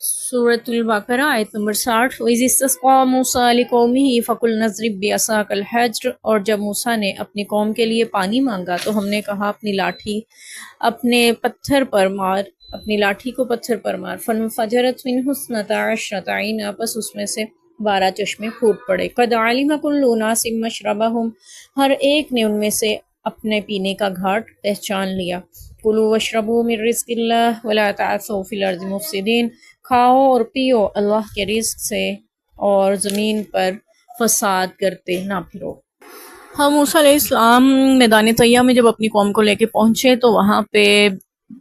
सूरत अल-बक़रा आयत नंबर 60। वइज़ इस्तस्क़ा मूसा लिक़ौमिही फ़क़ुलना इज़रिब बिअसाकल हज्र, और जब मूसा ने अपनी कौम के लिए पानी मांगा तो हमने कहा अपनी लाठी अपने पत्थर पर मार, अपनी लाठी को पत्थर पर मार। फ़नफ़जरत मिन्हु इस्नता अशरता ऐना, बस उसमें से 12 चश्मे फूट पड़े। क़द अलिम कुल्लु उनासिम मशरबहुम, हर एक ने उनमें से अपने पीने का घाट पहचान लिया। कुलू वशरबू मिन रिज़्क़िल्लाह वला तअसौ फ़िल अर्ज़ि मुफ़सिदीन, खाओ और पियो अल्लाह के रिज़्क़ से और ज़मीन पर फसाद करते ना फिरो। हम मूसा अलैहिस्सलाम मैदान तैय्या में जब अपनी कौम को लेके पहुंचे तो वहाँ पे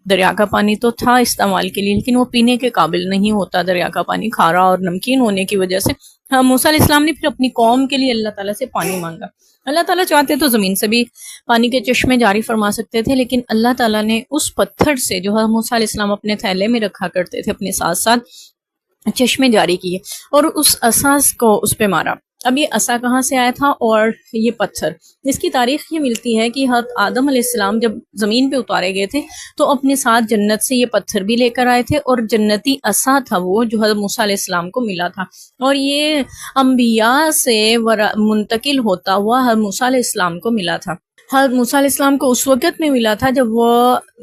दरिया का पानी तो था इस्तेमाल के लिए, लेकिन वो पीने के काबिल नहीं होता। दरिया का पानी खारा और नमकीन होने की वजह से हम मूसा अलैहिस्सलाम ने फिर अपनी कौम के लिए अल्लाह ताला से पानी मांगा। अल्लाह ताला चाहते तो ज़मीन से भी पानी के चश्मे जारी फरमा सकते थे, लेकिन अल्लाह ताला ने उस पत्थर से जो है मूसा अलैहिस्सलाम अपने थैले में रखा करते थे अपने साथ साथ चश्मे जारी किए और उस असास को उस पे मारा। अब ये असा कहाँ से आया था और ये पत्थर, इसकी तारीख ये मिलती है कि हज़रत आदम अलैहिस्सलाम जब ज़मीन पे उतारे गए थे तो अपने साथ जन्नत से ये पत्थर भी लेकर आए थे, और जन्नती असा था वो जो हज़रत मूसा अलैहिस्सलाम को मिला था, और ये अम्बिया से मुंतकिल होता हुआ हज़रत मूसा अलैहिस्सलाम को मिला था। हज़रत मूसा अलैहिस्सलाम को उस वक़्त में मिला था जब वो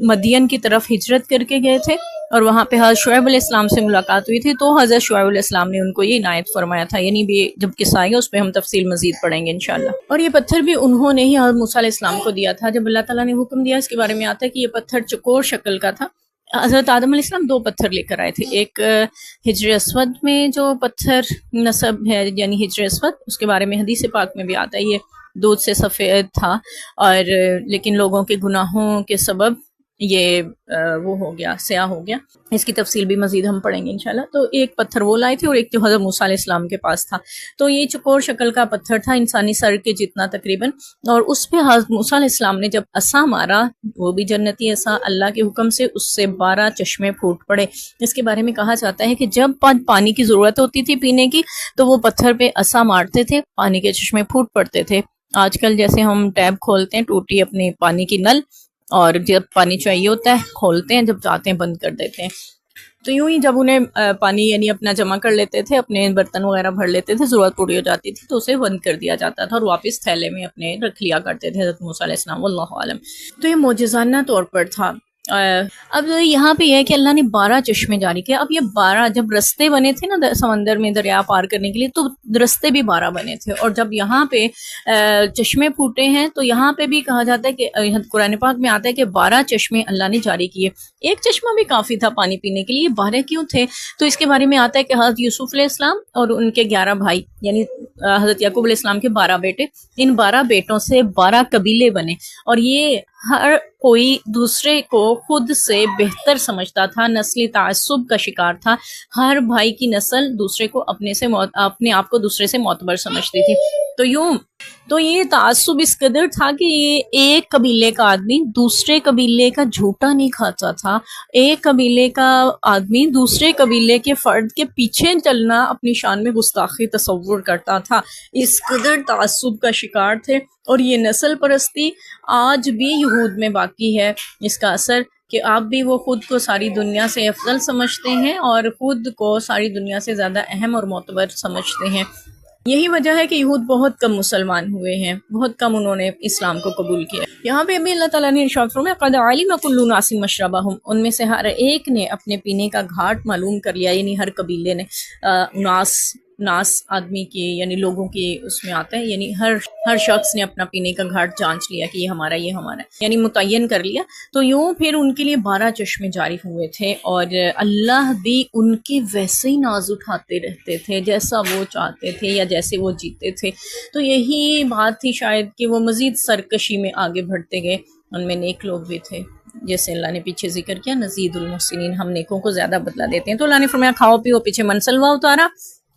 मदियन की तरफ हिजरत करके गए थे, और वहाँ पे हज़रत शुएब अलैहिस्सलाम से मुलाकात हुई थी, तो हज़रत शुएब अलैहिस्सलाम ने उनको ये इनायत फरमाया था। यानी भी जब किस्सा आएगा उस पर हम तफसील मज़ीद पढ़ेंगे इंशाअल्लाह। और ये पत्थर भी उन्होंने ही हज़रत मूसा अलैहिस्सलाम को दिया था। जब अल्लाह ताला ने हुक्म दिया, इसके बारे में आता है कि ये पत्थर चकोर शक्ल का था। हज़रत आदम अलैहिस्सलाम 2 पत्थर लेकर आए थे, एक हिज्र अस्वद में जो पत्थर नसब है यानी हिज्र अस्वद, उसके बारे में हदीस पाक में भी आता है ये दूध से सफ़ेद था, और लेकिन लोगों के गुनाहों के सबब ये वो हो गया, स्याह हो गया। इसकी तफसील भी मज़ीद हम पढ़ेंगे इंशाल्लाह। तो एक पत्थर वो लाए थे और एक जो हज़रत मूसा अलैहिस्सलाम के पास था। तो ये चकोर शक्ल का पत्थर था, इंसानी सर के जितना तकरीबन, और उस पे हज़रत मूसा अलैहिस्सलाम ने जब असा मारा, वो भी जन्नती असा, अल्लाह के हुक्म से उससे 12 चश्मे फूट पड़े। इसके बारे में कहा जाता है कि जब पानी की ज़रूरत होती थी पीने की तो वो पत्थर पे असा मारते थे, पानी के चश्मे फूट पड़ते थे। आजकल जैसे हम टैब खोलते हैं टूटी अपनी पानी की नल, और जब पानी चाहिए होता है खोलते हैं, जब चाहते हैं बंद कर देते हैं। तो यूं ही जब उन्हें पानी यानी अपना जमा कर लेते थे, अपने बर्तन वगैरह भर लेते थे, ज़रूरत पूरी हो जाती थी तो उसे बंद कर दिया जाता था और वापस थैले में अपने रख लिया करते थे हज़रत मूसा अलैहिस्सलाम, वल्लाहु आलम। तो ये मौजज़ाना तौर पर था। अब यहाँ पे यह है कि अल्लाह ने 12 चश्मे जारी किए। अब ये 12 जब रस्ते बने थे ना समंदर में दरिया पार करने के लिए, तो रस्ते भी 12 बने थे, और जब यहाँ पे चश्मे फूटे हैं तो यहाँ पे भी कहा जाता है कि कुरान पाक में आता है कि 12 चश्मे अल्लाह ने जारी किए। एक चश्मा भी काफ़ी था पानी पीने के लिए, 12 क्यों थे? तो इसके बारे में आता है कि हज़रत यूसुफ अलैहिस्सलाम और उनके 11 भाई यानी हज़रत याकूब अलैहिस्सलाम के 12 बेटे, इन 12 बेटों से 12 कबीले बने, और ये हर कोई दूसरे को खुद से बेहतर समझता था, नस्ली तासुब का शिकार था। हर भाई की नस्ल दूसरे को अपने आप को दूसरे से मोतबर समझती थी। तो ये तासुब इस कदर था कि ये एक कबीले का आदमी दूसरे कबीले का झूठा नहीं खाता था, एक कबीले का आदमी दूसरे कबीले के फर्द के पीछे चलना अपनी शान में गुस्ताखी तसव्वुर करता था। इस कदर तासुब का शिकार थे, और ये नस्ल परस्ती आज भी यहूद में बाकी है। इसका असर कि आप भी वो खुद को सारी दुनिया से अफजल समझते हैं और खुद को सारी दुनिया से ज़्यादा अहम और मोतबर समझते हैं। यही वजह है कि यहूद बहुत कम मुसलमान हुए हैं, बहुत कम उन्होंने इस्लाम को कबूल किया। यहाँ पे भी अल्लाह ताला ने इरशाद फरमाया क़द अलिम कुल्लु उनासिम मशरबहुम, उनमें से हर एक ने अपने पीने का घाट मालूम कर लिया, यानी हर कबीले ने नास आदमी की यानी लोगों की उसमें आता है, यानी हर शख्स ने अपना पीने का घाट जांच लिया कि ये हमारा यानी मुतय्यन कर लिया। तो यूँ फिर उनके लिए 12 चश्मे जारी हुए थे, और अल्लाह भी उनकी वैसे ही नाज उठाते रहते थे जैसा वो चाहते थे या जैसे वो जीते थे। तो यही बात थी शायद कि वो मज़ीद सरकशी में आगे बढ़ते गए। उनमें नेक लोग भी थे, जैसे अल्लाह ने पीछे जिक्र किया नज़ीदुल मुहसिनीन, हम नेकों को ज़्यादा बदला देते हैं। तो अल्लाह ने फरमाया खाओ पियो, पीछे मनसलवा उतारा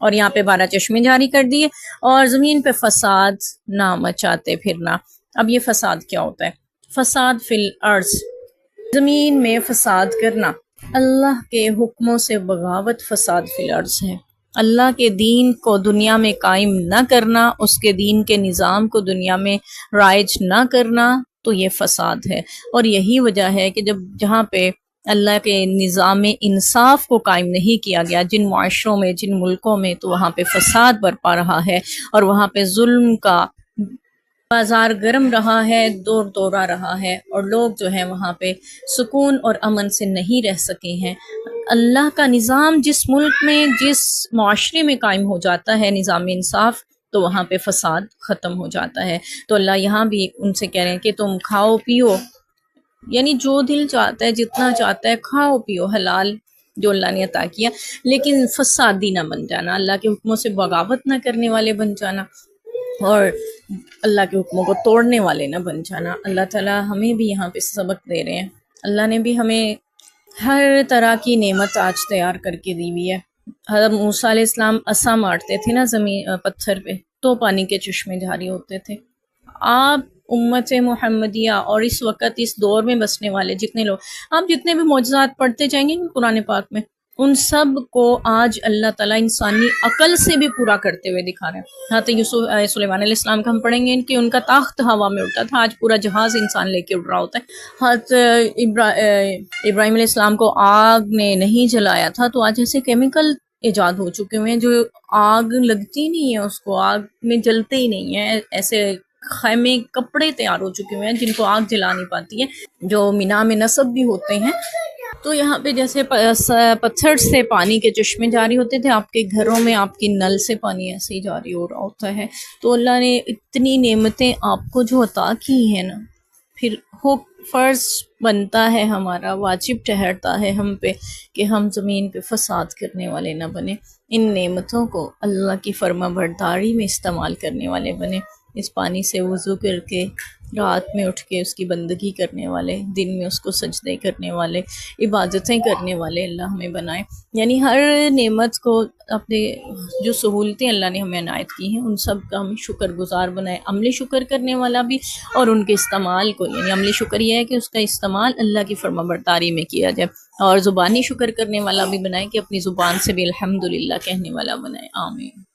और यहाँ पे 12 चश्मे जारी कर दिए, और ज़मीन पे फसाद ना मचाते फिरना। अब ये फसाद क्या होता है? फसाद फिल अर्ज़, ज़मीन में फसाद करना, अल्लाह के हुक्मों से बगावत फसाद फिल अर्ज़ है। अल्लाह के दीन को दुनिया में कायम ना करना, उसके दीन के निज़ाम को दुनिया में राइज ना करना, तो ये फसाद है। और यही वजह है कि जहाँ पे اللہ کے نظام انصاف کو قائم نہیں کیا گیا، جن معاشروں میں، جن ملکوں میں، تو وہاں پہ فساد برپا رہا ہے اور وہاں پہ ظلم کا بازار گرم رہا ہے، دور دورہ رہا ہے، اور لوگ جو ہیں وہاں پہ سکون اور امن سے نہیں رہ سکے ہیں۔ اللہ کا نظام جس ملک میں، جس معاشرے میں قائم ہو جاتا ہے، نظام انصاف، تو وہاں پہ فساد ختم ہو جاتا ہے۔ تو اللہ یہاں بھی ان سے کہہ رہے ہیں کہ تم کھاؤ پیو، یعنی جو دل چاہتا ہے، جتنا چاہتا ہے کھاؤ پیو، حلال جو اللہ نے عطا کیا، لیکن فسادی نہ بن جانا، اللہ کے حکموں سے بغاوت نہ کرنے والے بن جانا، اور اللہ کے حکموں کو توڑنے والے نہ بن جانا۔ اللہ تعالیٰ ہمیں بھی یہاں پہ سبق دے رہے ہیں۔ اللہ نے بھی ہمیں ہر طرح کی نعمت آج تیار کر کے دی ہوئی ہے۔ حضرت موسیٰ علیہ السلام عصا مارتے تھے نا زمین پتھر پہ، تو پانی کے چشمے جاری ہوتے تھے۔ آپ امت محمدیہ اور اس وقت اس دور میں بسنے والے جتنے لوگ، آپ جتنے بھی معجزات پڑھتے جائیں گے قرآن پاک میں، ان سب کو آج اللہ تعالیٰ انسانی عقل سے بھی پورا کرتے ہوئے دکھا رہے ہیں۔ حضرت سلیمان علیہ السلام کا ہم پڑھیں گے کہ ان کا تخت ہوا میں اڑتا تھا، آج پورا جہاز انسان لے کے اڑ رہا ہوتا ہے۔ حضرت ابراہیم علیہ السلام کو آگ نے نہیں جلایا تھا، تو آج ایسے کیمیکل ایجاد ہو چکے ہوئے ہیں جو آگ لگتی نہیں ہے، اس کو آگ میں جلتے ہی نہیں ہے، ایسے خیمے کپڑے تیار ہو چکے ہوئے ہیں جن کو آگ جلا نہیں پاتی ہے، جو مینا میں نصب بھی ہوتے ہیں۔ تو یہاں پہ جیسے پتھر سے پانی کے چشمے جاری ہوتے تھے، آپ کے گھروں میں آپ کی نل سے پانی ایسے ہی جاری ہو رہا ہوتا ہے۔ تو اللہ نے اتنی نعمتیں آپ کو جو عطا کی ہیں نا، پھر فرض بنتا ہے ہمارا، واجب ٹھہرتا ہے ہم پہ کہ ہم زمین پہ فساد کرنے والے نہ بنیں، ان نعمتوں کو اللہ کی فرما برداری میں استعمال کرنے والے بنیں۔ اس پانی سے وضو کر کے، رات میں اٹھ کے اس کی بندگی کرنے والے، دن میں اس کو سجدے کرنے والے، عبادتیں کرنے والے اللہ ہمیں بنائے۔ یعنی ہر نعمت کو، اپنے جو سہولتیں اللہ نے ہمیں عنایت کی ہیں، ان سب کا ہمیں شکر گزار بنائے، عملی شکر کرنے والا بھی، اور ان کے استعمال کو، یعنی عملی شکر یہ ہے کہ اس کا استعمال اللہ کی فرما برداری میں کیا جائے، اور زبانی شکر کرنے والا بھی بنائے کہ اپنی زبان سے بھی الحمدللہ کہنے والا بنائے۔ آمین۔